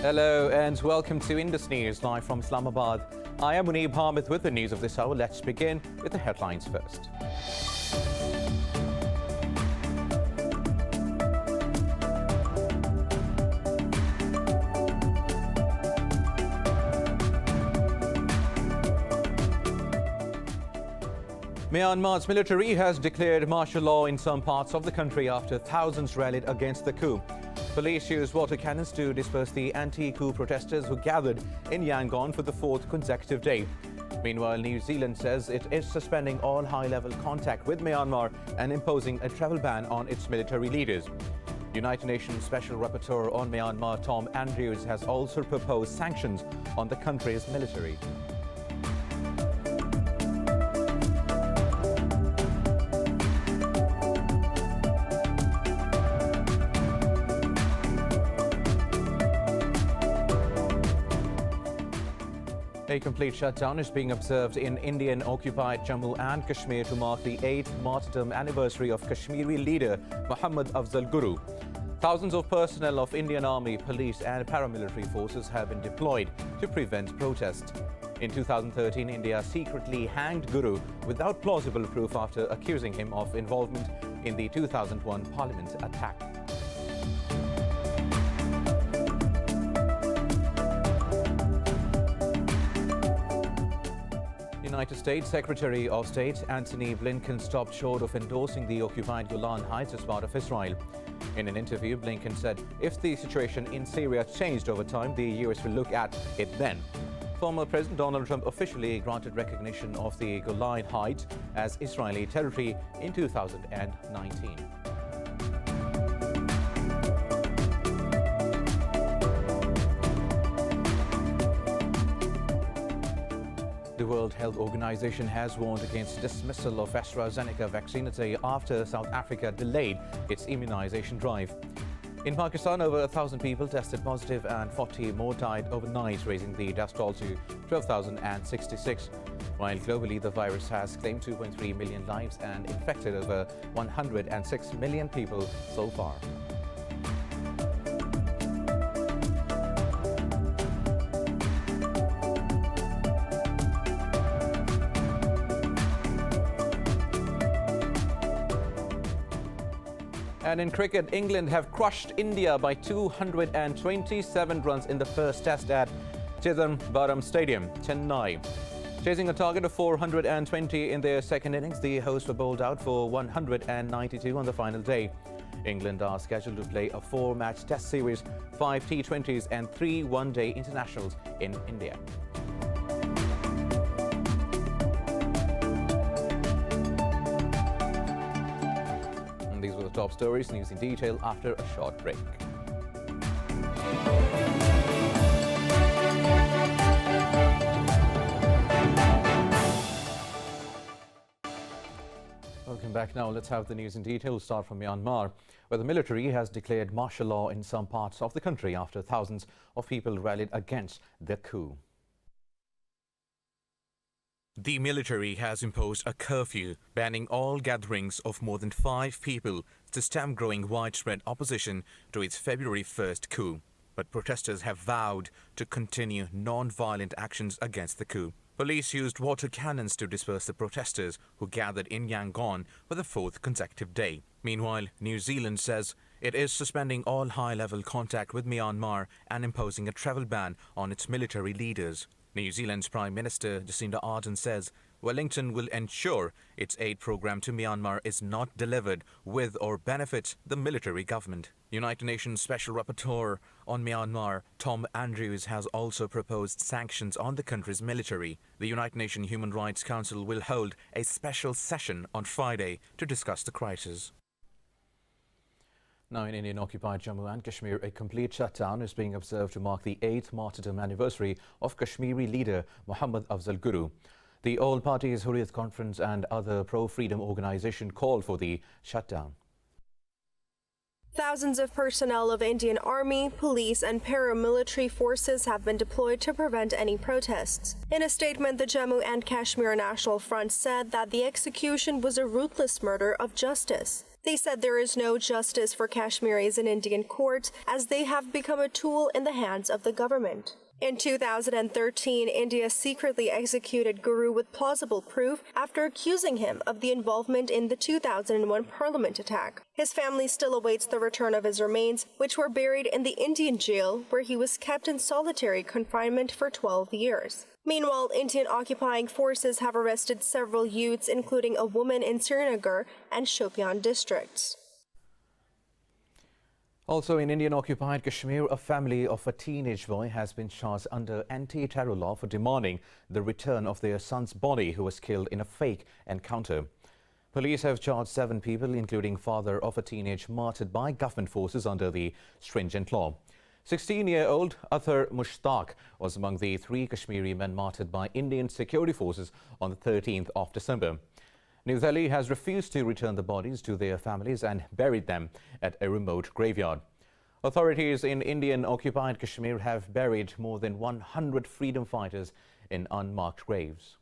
Hello and welcome to Indus News live from Islamabad. I am Muneeb Hamid with the news of this hour. Let's begin with the headlines first. Myanmar's military has declared martial law in some parts of the country after thousands rallied against the coup. Police used water cannons to disperse the anti-coup protesters who gathered in Yangon for the fourth consecutive day. Meanwhile, New Zealand says it is suspending all high-level contact with Myanmar and imposing a travel ban on its military leaders. United Nations Special Rapporteur on Myanmar, Tom Andrews, has also proposed sanctions on the country's military. A complete shutdown is being observed in Indian-occupied Jammu and Kashmir to mark the 8th martyrdom anniversary of Kashmiri leader Muhammad Afzal Guru. Thousands of personnel of Indian Army, police and paramilitary forces have been deployed to prevent protests. In 2013, India secretly hanged Guru without plausible proof after accusing him of involvement in the 2001 parliament attack. United States Secretary of State Antony Blinken stopped short of endorsing the occupied Golan Heights as part of Israel. In an interview, Blinken said if the situation in Syria changed over time, the US will look at it then. Former President Donald Trump officially granted recognition of the Golan Heights as Israeli territory in 2019. The World Health Organization has warned against dismissal of AstraZeneca vaccine a day after South Africa delayed its immunization drive. In Pakistan, over 1,000 people tested positive and 40 more died overnight, raising the death toll to 12,066. While globally, the virus has claimed 2.3 million lives and infected over 106 million people so far. And in cricket, England have crushed India by 227 runs in the first test at Chidambaram Stadium, Chennai. Chasing a target of 420 in their second innings, the hosts were bowled out for 192 on the final day. England are scheduled to play a 4-match test series, 5 T20s and 3 one-day internationals in India. These were the top stories. News in detail after a short break. Welcome back. Now let's have the news in detail. We'll start from Myanmar, where the military has declared martial law in some parts of the country after thousands of people rallied against the coup. The military has imposed a curfew banning all gatherings of more than 5 people to stem growing widespread opposition to its February 1st coup. But protesters have vowed to continue non-violent actions against the coup. Police used water cannons to disperse the protesters who gathered in Yangon for the 4th consecutive day. Meanwhile, New Zealand says it is suspending all high-level contact with Myanmar and imposing a travel ban on its military leaders. New Zealand's Prime Minister Jacinda Ardern says Wellington will ensure its aid program to Myanmar is not delivered with or benefits the military government. United Nations Special Rapporteur on Myanmar, Tom Andrews, has also proposed sanctions on the country's military. The United Nations Human Rights Council will hold a special session on Friday to discuss the crisis. Now in Indian-occupied Jammu and Kashmir, a complete shutdown is being observed to mark the 8th martyrdom anniversary of Kashmiri leader Muhammad Afzal Guru. The All Parties Hurriyat Conference and other pro-freedom organizations called for the shutdown. Thousands of personnel of Indian Army, police and paramilitary forces have been deployed to prevent any protests. In a statement, the Jammu and Kashmir National Front said that the execution was a ruthless murder of justice. They said there is no justice for Kashmiris in Indian courts as they have become a tool in the hands of the government. In 2013, India secretly executed Guru with plausible proof after accusing him of the involvement in the 2001 parliament attack. His family still awaits the return of his remains, which were buried in the Indian jail, where he was kept in solitary confinement for 12 years. Meanwhile, Indian occupying forces have arrested several youths, including a woman in Srinagar and Shopian districts. Also in Indian-occupied Kashmir, a family of a teenage boy has been charged under anti-terror law for demanding the return of their son's body, who was killed in a fake encounter. Police have charged 7 people, including father of a teenage martyred by government forces under the stringent law. 16-year-old Athar Mushtaq was among the 3 Kashmiri men martyred by Indian security forces on the 13th of December. New Delhi has refused to return the bodies to their families and buried them at a remote graveyard. Authorities in Indian-occupied Kashmir have buried more than 100 freedom fighters in unmarked graves.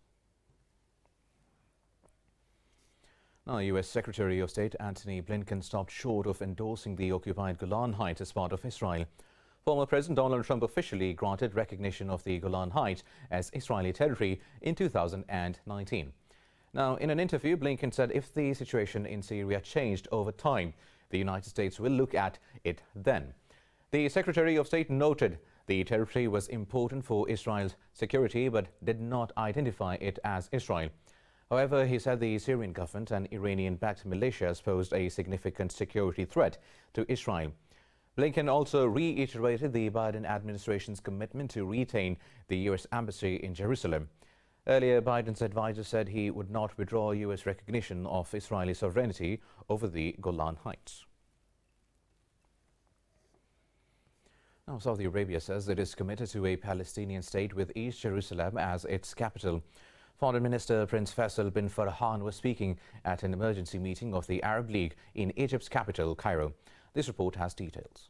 Now, U.S. Secretary of State Antony Blinken stopped short of endorsing the occupied Golan Heights as part of Israel. Former President Donald Trump officially granted recognition of the Golan Heights as Israeli territory in 2019. Now, in an interview, Blinken said if the situation in Syria changed over time, the United States will look at it then. The Secretary of State noted the territory was important for Israel's security but did not identify it as Israel. However, he said the Syrian government and Iranian-backed militias posed a significant security threat to Israel. Blinken also reiterated the Biden administration's commitment to retain the U.S. embassy in Jerusalem. Earlier, Biden's advisor said he would not withdraw U.S. recognition of Israeli sovereignty over the Golan Heights. Now, Saudi Arabia says it is committed to a Palestinian state with East Jerusalem as its capital. Foreign Minister Prince Faisal bin Farhan was speaking at an emergency meeting of the Arab League in Egypt's capital, Cairo. This report has details.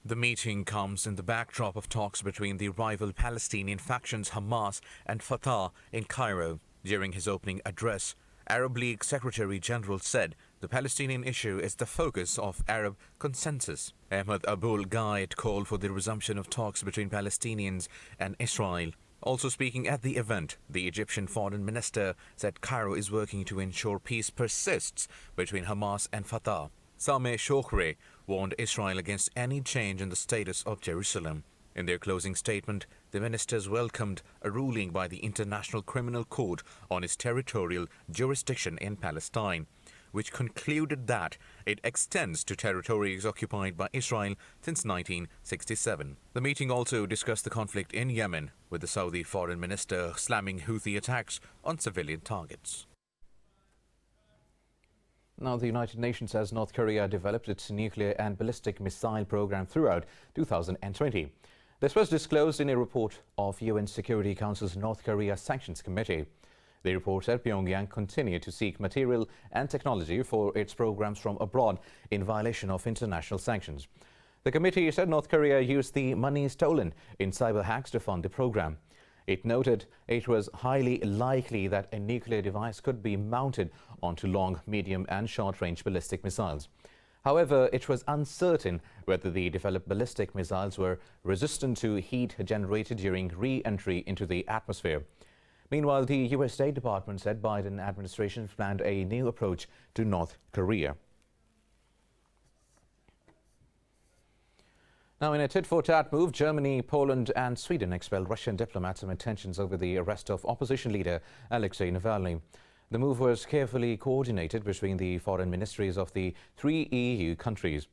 The meeting comes in the backdrop of talks between the rival Palestinian factions Hamas and Fatah in Cairo. During his opening address, Arab League Secretary General said the Palestinian issue is the focus of Arab consensus. Ahmed Abul Ghaid called for the resumption of talks between Palestinians and Israel. Also speaking at the event, the Egyptian foreign minister said Cairo is working to ensure peace persists between Hamas and Fatah. Sameh Shoukry warned Israel against any change in the status of Jerusalem. In their closing statement, the ministers welcomed a ruling by the International Criminal Court on its territorial jurisdiction in Palestine, which concluded that it extends to territories occupied by Israel since 1967. The meeting also discussed the conflict in Yemen, with the Saudi foreign minister slamming Houthi attacks on civilian targets. Now, the United Nations says North Korea developed its nuclear and ballistic missile program throughout 2020. This was disclosed in a report of UN Security Council's North Korea Sanctions Committee. The report said Pyongyang continued to seek material and technology for its programs from abroad in violation of international sanctions. The committee said North Korea used the money stolen in cyber hacks to fund the program. It noted it was highly likely that a nuclear device could be mounted onto long, medium and short-range ballistic missiles. However, it was uncertain whether the developed ballistic missiles were resistant to heat generated during re-entry into the atmosphere. Meanwhile, the U.S. State Department said Biden administration planned a new approach to North Korea. Now, in a tit-for-tat move, Germany, Poland and Sweden expelled Russian diplomats amid tensions over the arrest of opposition leader Alexei Navalny. The move was carefully coordinated between the foreign ministries of the 3 EU countries.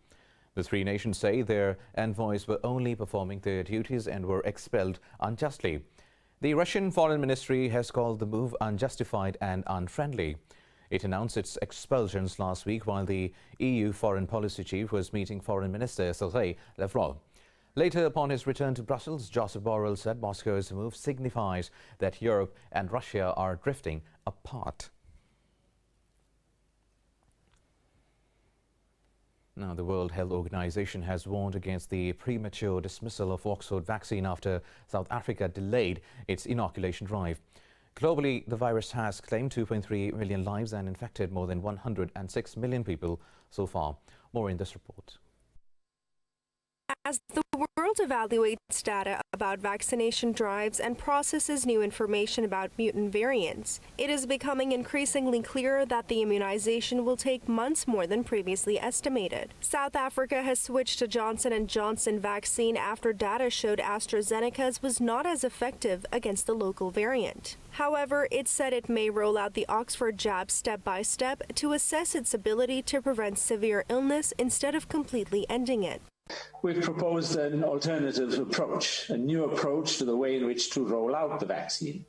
The 3 nations say their envoys were only performing their duties and were expelled unjustly. The Russian Foreign Ministry has called the move unjustified and unfriendly. It announced its expulsions last week while the EU Foreign Policy Chief was meeting Foreign Minister Sergei Lavrov. Later, upon his return to Brussels, Joseph Borrell said Moscow's move signifies that Europe and Russia are drifting apart. Now, the World Health Organization has warned against the premature dismissal of Oxford vaccine after South Africa delayed its inoculation drive. Globally, the virus has claimed 2.3 million lives and infected more than 106 million people so far. More in this report. As the world evaluates data about vaccination drives and processes new information about mutant variants, it is becoming increasingly clear that the immunization will take months more than previously estimated. South Africa has switched to Johnson & Johnson vaccine after data showed AstraZeneca's was not as effective against the local variant. However, it said it may roll out the Oxford jab step by step to assess its ability to prevent severe illness instead of completely ending it. We've proposed an alternative approach, a new approach to the way in which to roll out the vaccine.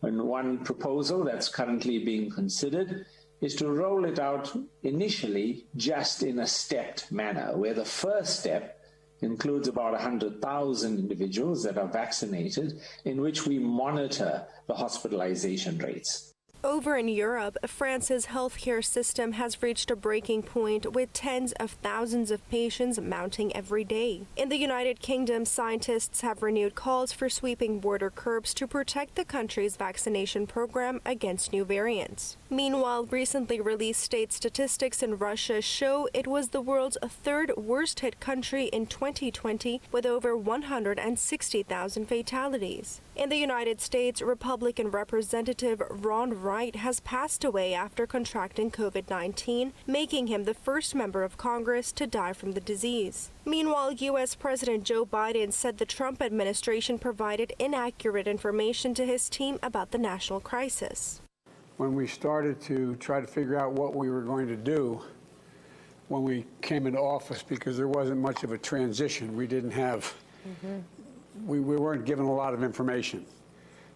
And one proposal that's currently being considered is to roll it out initially just in a stepped manner, where the first step includes about 100,000 individuals that are vaccinated, in which we monitor the hospitalization rates. Over in Europe, France's healthcare system has reached a breaking point with tens of thousands of patients mounting every day. In the United Kingdom, scientists have renewed calls for sweeping border curbs to protect the country's vaccination program against new variants. Meanwhile, recently released state statistics in Russia show it was the world's third worst hit country in 2020 with over 160,000 fatalities. In the United States, Republican Representative Ron Wright has passed away after contracting COVID-19, making him the first member of Congress to die from the disease. Meanwhile, U.S. President Joe Biden said the Trump administration provided inaccurate information to his team about the national crisis. When we started to try to figure out what we were going to do when we came into office, because there wasn't much of a transition, we didn't have we weren't given a lot of information,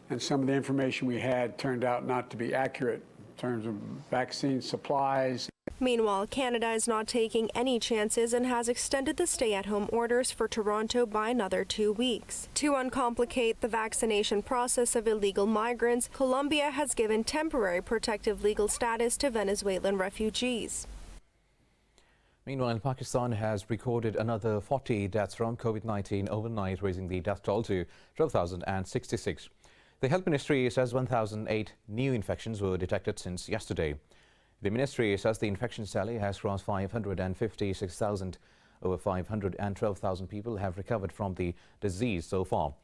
and some of the information we had turned out not to be accurate in terms of vaccine supplies. Meanwhile, Canada is not taking any chances and has extended the stay-at-home orders for Toronto by another 2 weeks. To uncomplicate the vaccination process of illegal migrants, Colombia has given temporary protective legal status to Venezuelan refugees. Meanwhile, Pakistan has recorded another 40 deaths from COVID-19 overnight, raising the death toll to 12,066. The Health Ministry says 1,008 new infections were detected since yesterday. The ministry says the infection tally has crossed 556,000. Over 512,000 people have recovered from the disease so far.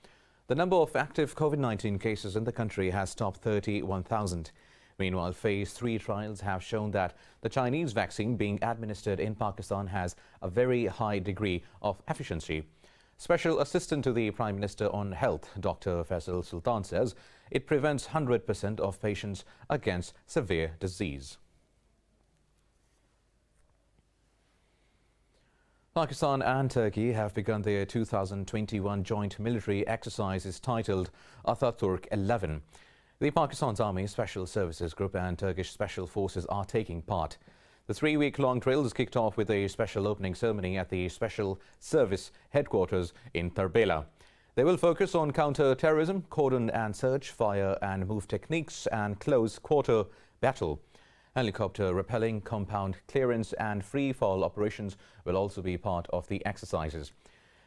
The number of active COVID-19 cases in the country has topped 31,000. Meanwhile, Phase 3 trials have shown that the Chinese vaccine being administered in Pakistan has a very high degree of efficiency. Special Assistant to the Prime Minister on Health, Dr. Faisal Sultan, says it prevents 100% of patients against severe disease. Pakistan and Turkey have begun their 2021 joint military exercises titled Ataturk 11. The Pakistan's Army Special Services Group and Turkish Special Forces are taking part. The 3-week-long drills kicked off with a special opening ceremony at the Special Service Headquarters in Tarbela. They will focus on counter-terrorism, cordon and search, fire and move techniques and close-quarter battle. Helicopter rappelling, compound clearance and free-fall operations will also be part of the exercises.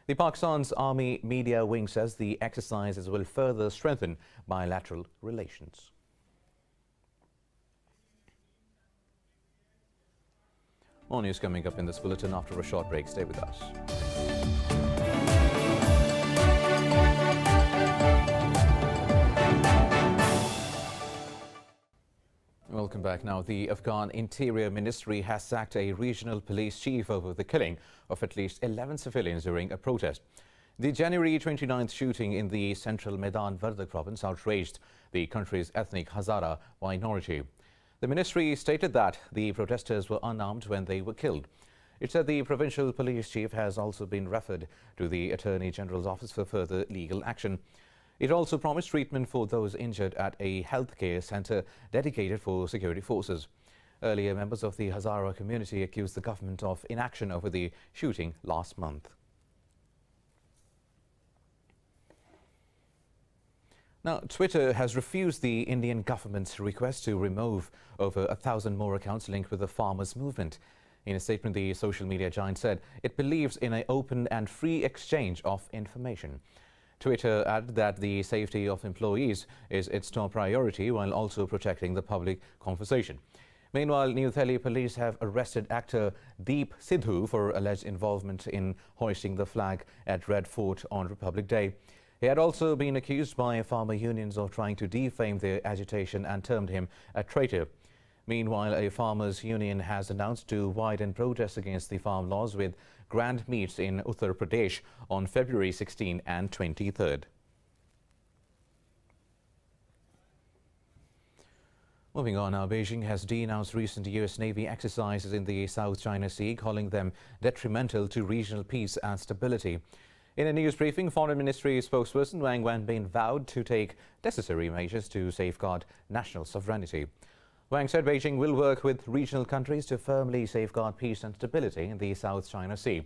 The Pakistan's Army Media Wing says the exercises will further strengthen bilateral relations. More news coming up in this bulletin after a short break. Stay with us. Welcome back. Now, the Afghan Interior Ministry has sacked a regional police chief over the killing of at least 11 civilians during a protest. The January 29th shooting in the central Medan Vardak province outraged the country's ethnic Hazara minority. The ministry stated that the protesters were unarmed when they were killed. It said the provincial police chief has also been referred to the Attorney General's office for further legal action. It also promised treatment for those injured at a healthcare centre dedicated for security forces. Earlier, members of the Hazara community accused the government of inaction over the shooting last month. Now, Twitter has refused the Indian government's request to remove over 1,000 more accounts linked with the farmers' movement. In a statement, the social media giant said it believes in an open and free exchange of information. Twitter added that the safety of employees is its top priority while also protecting the public conversation. Meanwhile, New Delhi police have arrested actor Deep Sidhu for alleged involvement in hoisting the flag at Red Fort on Republic Day. He had also been accused by farmer unions of trying to defame their agitation and termed him a traitor. Meanwhile, a farmers' union has announced to widen protests against the farm laws with grand meets in Uttar Pradesh on February 16 and 23rd. Moving on now, Beijing has denounced recent U.S. Navy exercises in the South China Sea, calling them detrimental to regional peace and stability. In a news briefing, Foreign Ministry spokesperson Wang Wenbin vowed to take necessary measures to safeguard national sovereignty. Wang said Beijing will work with regional countries to firmly safeguard peace and stability in the South China Sea.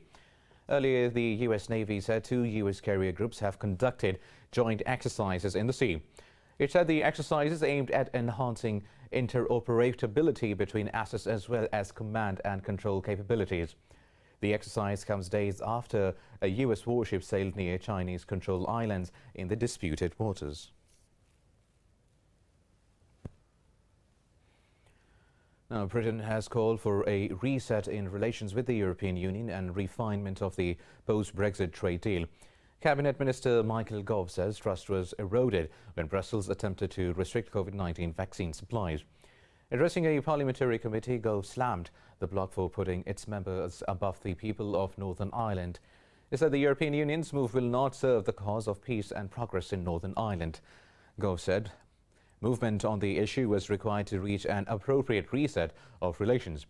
Earlier, the U.S. Navy said 2 U.S. carrier groups have conducted joint exercises in the sea. It said the exercises aimed at enhancing interoperability between assets as well as command and control capabilities. The exercise comes days after a U.S. warship sailed near Chinese-controlled islands in the disputed waters. Now, Britain has called for a reset in relations with the European Union and refinement of the post-Brexit trade deal. Cabinet Minister Michael Gove says trust was eroded when Brussels attempted to restrict COVID-19 vaccine supplies. Addressing a parliamentary committee, Gove slammed the bloc for putting its members above the people of Northern Ireland. He said the European Union's move will not serve the cause of peace and progress in Northern Ireland. Gove said movement on the issue was required to reach an appropriate reset of relations.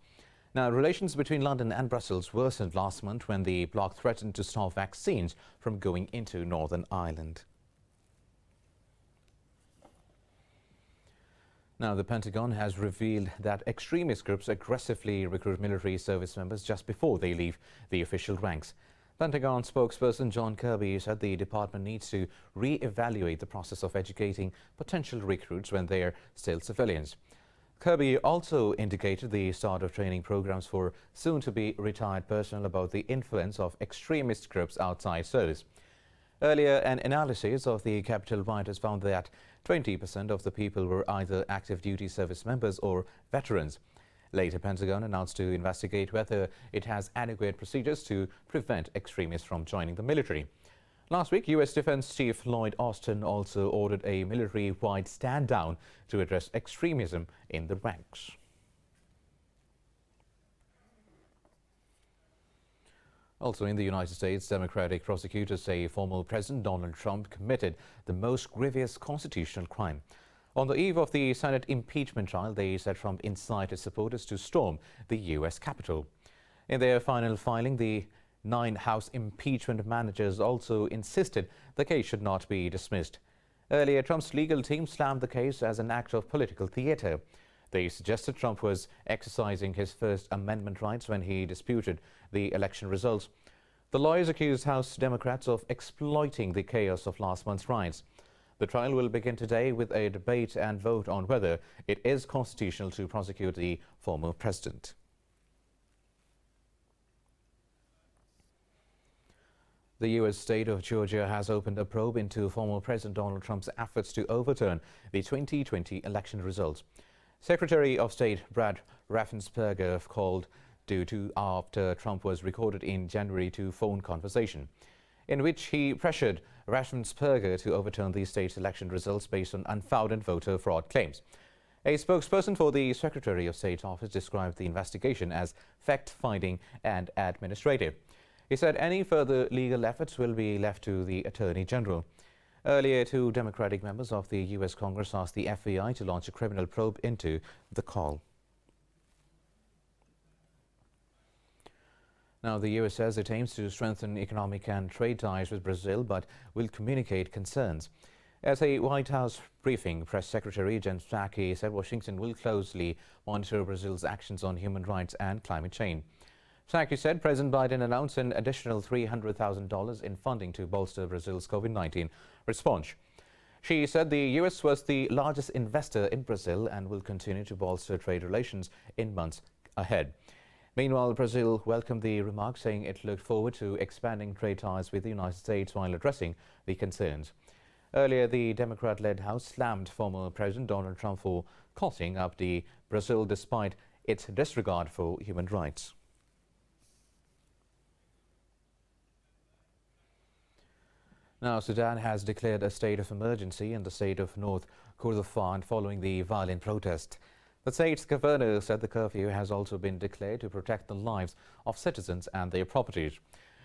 Now, relations between London and Brussels worsened last month when the bloc threatened to stop vaccines from going into Northern Ireland. Now, the Pentagon has revealed that extremist groups aggressively recruit military service members just before they leave the official ranks. Pentagon spokesperson John Kirby said the department needs to re-evaluate the process of educating potential recruits when they are still civilians. Kirby also indicated the start of training programs for soon-to-be retired personnel about the influence of extremist groups outside service. Earlier, an analysis of the Capital Writers found that 20% of the people were either active duty service members or veterans. Later, Pentagon announced to investigate whether it has adequate procedures to prevent extremists from joining the military. Last week, U.S. Defense Chief Lloyd Austin also ordered a military-wide stand-down to address extremism in the ranks. Also in the United States, Democratic prosecutors say former President Donald Trump committed the most grievous constitutional crime. On the eve of the Senate impeachment trial, they said Trump incited supporters to storm the U.S. Capitol. In their final filing, the 9 House impeachment managers also insisted the case should not be dismissed. Earlier, Trump's legal team slammed the case as an act of political theater. They suggested Trump was exercising his First Amendment rights when he disputed the election results. The lawyers accused House Democrats of exploiting the chaos of last month's riots. The trial will begin today with a debate and vote on whether it is constitutional to prosecute the former president. The U.S. state of Georgia has opened a probe into former President Donald Trump's efforts to overturn the 2020 election results. Secretary of State Brad Raffensperger called after Trump was recorded in January to phone conversation, in which he pressured Raffensperger to overturn the state's election results based on unfounded voter fraud claims. A spokesperson for the Secretary of State's office described the investigation as fact-finding and administrative. He said any further legal efforts will be left to the Attorney General. Earlier, 2 Democratic members of the U.S. Congress asked the FBI to launch a criminal probe into the call. Now, the U.S. says it aims to strengthen economic and trade ties with Brazil, but will communicate concerns. At a White House briefing, Press Secretary Jen Psaki said Washington will closely monitor Brazil's actions on human rights and climate change. Psaki said President Biden announced an additional $300,000 in funding to bolster Brazil's COVID-19 response. She said the U.S. was the largest investor in Brazil and will continue to bolster trade relations in months ahead. Meanwhile, Brazil welcomed the remark, saying it looked forward to expanding trade ties with the United States while addressing the concerns. Earlier, the Democrat-led House slammed former President Donald Trump for costing up the Brazil despite its disregard for human rights. Now, Sudan has declared a state of emergency in the state of North Kordofan following the violent protest. The state's governor said the curfew has also been declared to protect the lives of citizens and their properties.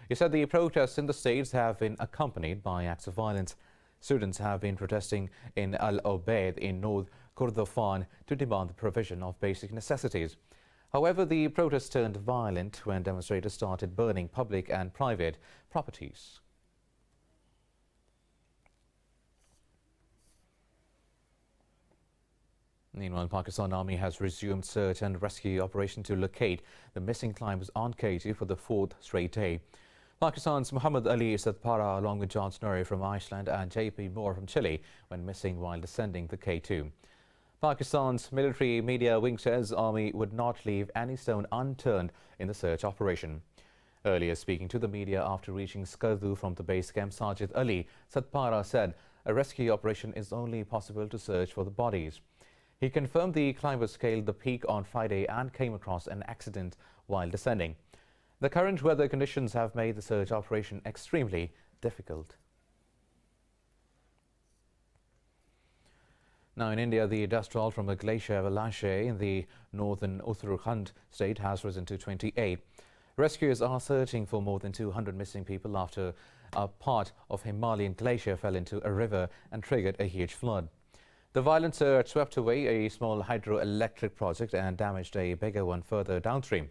He said the protests in the states have been accompanied by acts of violence. Students have been protesting in Al Obeid in North Kordofan to demand the provision of basic necessities. However, the protests turned violent when demonstrators started burning public and private properties. Meanwhile, Pakistan Army has resumed search and rescue operation to locate the missing climbers on K2 for the fourth straight day. Pakistan's Muhammad Ali Sadpara, along with John Snorri from Iceland and J.P. Moore from Chile, went missing while descending the K2. Pakistan's military media wing says Army would not leave any stone unturned in the search operation. Earlier, speaking to the media after reaching Skardu from the base camp, Sajid Ali Sadpara said a rescue operation is only possible to search for the bodies. He confirmed the climbers scaled the peak on Friday and came across an accident while descending. The current weather conditions have made the search operation extremely difficult. Now in India, the dust toll from a glacier avalanche in the northern Uttarakhand state has risen to 28. Rescuers are searching for more than 200 missing people after a part of Himalayan glacier fell into a river and triggered a huge flood. The violent surge swept away a small hydroelectric project and damaged a bigger one further downstream.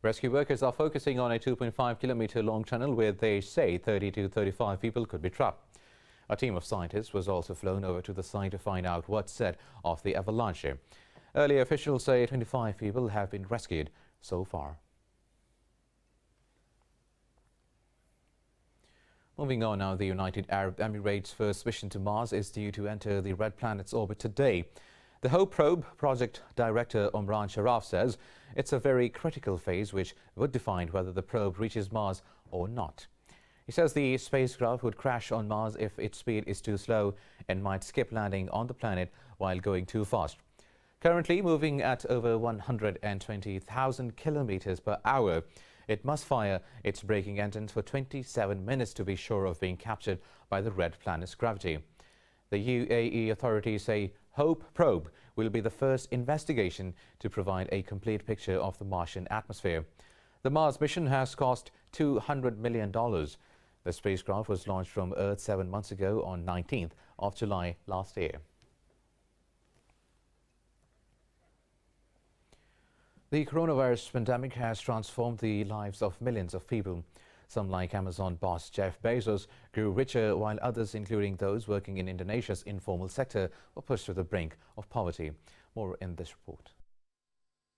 Rescue workers are focusing on a 2.5-kilometer long tunnel where they say 30 to 35 people could be trapped. A team of scientists was also flown over to the site to find out what set off the avalanche. Earlier, officials say 25 people have been rescued so far. Moving on now, the United Arab Emirates' first mission to Mars is due to enter the red planet's orbit today. The HOPE probe project director Omran Sharaf says it's a very critical phase which would define whether the probe reaches Mars or not. He says the spacecraft would crash on Mars if its speed is too slow and might skip landing on the planet while going too fast. Currently moving at over 120,000 kilometers per hour, it must fire its braking engines for 27 minutes to be sure of being captured by the red planet's gravity. The UAE authorities say HOPE probe will be the first investigation to provide a complete picture of the Martian atmosphere. The Mars mission has cost $200 million. The spacecraft was launched from Earth 7 months ago on 19th of July last year. The coronavirus pandemic has transformed the lives of millions of people. Some, like Amazon boss Jeff Bezos, grew richer, while others, including those working in Indonesia's informal sector, were pushed to the brink of poverty. More in this report.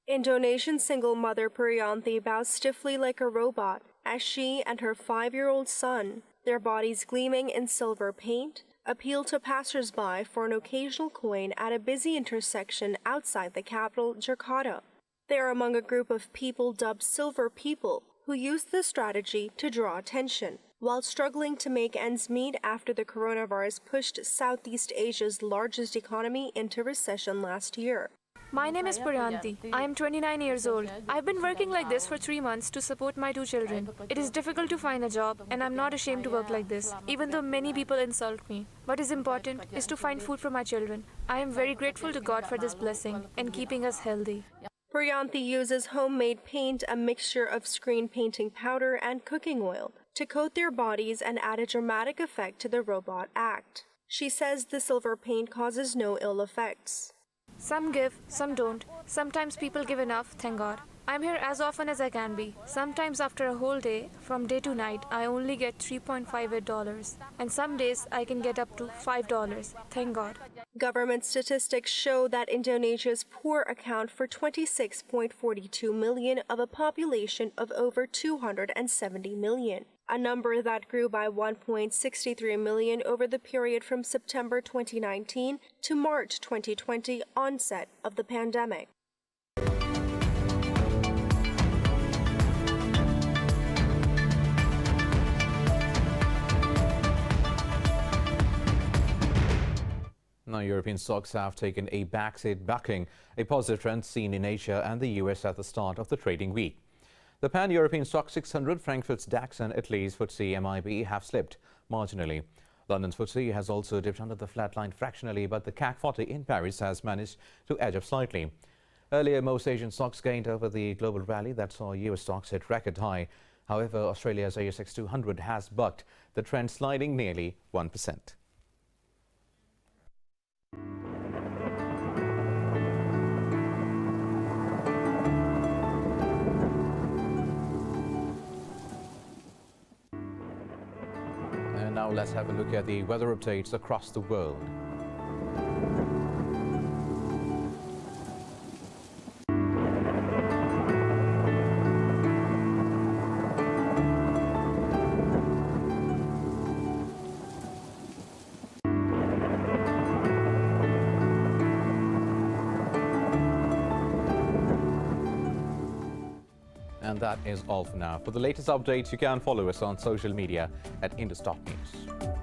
Indonesian single mother Priyanti bows stiffly like a robot as she and her 5-year-old son, their bodies gleaming in silver paint, appeal to passers-by for an occasional coin at a busy intersection outside the capital, Jakarta. They are among a group of people dubbed Silver People, who used this strategy to draw attention, while struggling to make ends meet after the coronavirus pushed Southeast Asia's largest economy into recession last year. My name is Priyanti. I am 29 years old. I've been working like this for 3 months to support my 2 children. It is difficult to find a job, and I'm not ashamed to work like this, even though many people insult me. What is important is to find food for my children. I am very grateful to God for this blessing and keeping us healthy. Priyanti uses homemade paint, a mixture of screen painting powder and cooking oil, to coat their bodies and add a dramatic effect to the robot act. She says the silver paint causes no ill effects. Some give, some don't. Sometimes people give enough, thank God. I'm here as often as I can be. Sometimes after a whole day, from day to night, I only get $3.58. And some days I can get up to $5, thank God. Government statistics show that Indonesia's poor account for 26.42 million of a population of over 270 million, a number that grew by 1.63 million over the period from September 2019 to March 2020, onset of the pandemic. pan-European stocks have taken a backseat, bucking a positive trend seen in Asia and the US at the start of the trading week. The pan-European stock 600, Frankfurt's DAX and Italy's FTSE MIB have slipped marginally. London's FTSE has also dipped under the flat line fractionally, but the CAC 40 in Paris has managed to edge up slightly. Earlier, most Asian stocks gained over the global rally that saw US stocks hit record high. However, Australia's ASX 200 has bucked the trend, sliding nearly 1%. And now let's have a look at the weather updates across the world. And that is all for now. For the latest updates, you can follow us on social media at Indus News.